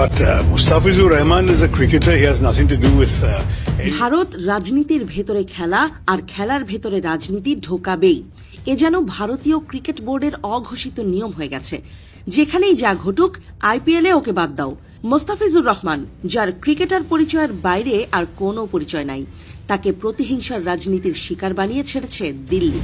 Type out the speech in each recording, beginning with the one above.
But Mustafizur Rahman is a cricketer. He has nothing to do with. Bharat রাজনীতির ভেতরে খেলা আর খেলার ভেতরে রাজনীতি ঢোকাবেই এ যেন ভারতীয় ক্রিকেট বোর্ডের অঘোষিত নিয়ম হয়ে গেছে। যেখানেই যা ঘটুক আইপিএলে ওকে বাদ দাও। মোস্তাফিজুর রহমান, যার ক্রিকেটার পরিচয়ের বাইরে আর কোনো পরিচয় নাই, তাকে প্রতিহিংসার রাজনীতির শিকার বানিয়ে ছেড়েছে দিল্লি।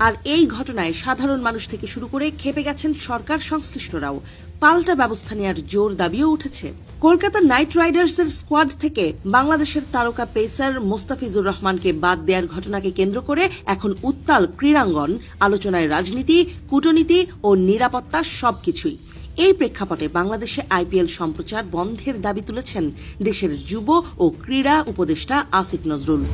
আর এই ঘটনায় সাধারণ মানুষ থেকে শুরু করে খেপে গেছেন সরকার সংশ্লিষ্টরাও। পাল্টা ব্যবস্থা নেওয়ার জোর দাবিও উঠেছে। কলকাতা নাইট রাইডার্সের স্কোয়াড থেকে বাংলাদেশের তারকা পেসার মোস্তাফিজুর রহমানকে বাদ দেওয়ার ঘটনাকে কেন্দ্র করে এখন উত্তাল ক্রীড়াঙ্গন, আলোচনায় রাজনীতি, কূটনীতি ও নিরাপত্তা সবকিছুই। এই প্রেক্ষাপটে বাংলাদেশে আইপিএল সম্প্রচার বন্ধের দাবি তুলেছেন দেশের যুব ও ক্রীড়া উপদেষ্টা আসিফ নজরুল।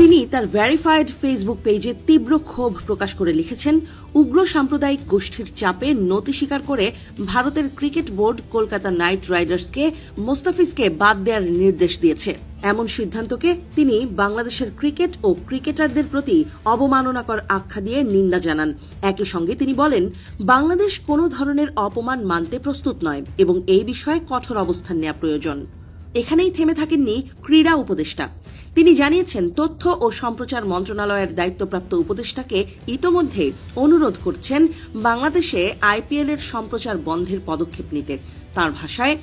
তিনি তার ভেরিফাইড ফেসবুক পেজে তীব্র ক্ষোভ প্রকাশ করে লিখেছেন, উগ্র সাম্প্রদায়িক গোষ্ঠীর চাপে নতি স্বীকার করে ভারতের ক্রিকেট বোর্ড কলকাতা নাইট রাইডার্সকে মোস্তাফিজকে বাদ দেওয়ার নির্দেশ দিয়েছে। এমন সিদ্ধান্তকে তিনি বাংলাদেশের ক্রিকেট ও ক্রিকেটারদের প্রতি অবমাননাকর আখ্যা দিয়ে নিন্দা জানান। একই সঙ্গে তিনি বলেন, বাংলাদেশ কোনো ধরনের অপমান মানতে প্রস্তুত নয় এবং এই বিষয়ে কঠোর অবস্থান নেওয়া প্রয়োজন। এখানেই থেমে থাকেননি ক্রীড়া উপদেষ্টা। তিনি জানিয়েছেন, তথ্য ও সম্প্রচার মন্ত্রণালয়ের দায়িত্বপ্রাপ্ত উপদেষ্টাকে ইতোমধ্যে অনুরোধ করছেন বাংলাদেশে আইপিএল এর সম্প্রচার বন্ধের পদক্ষেপ নিতে। তাঁর ভাষায়,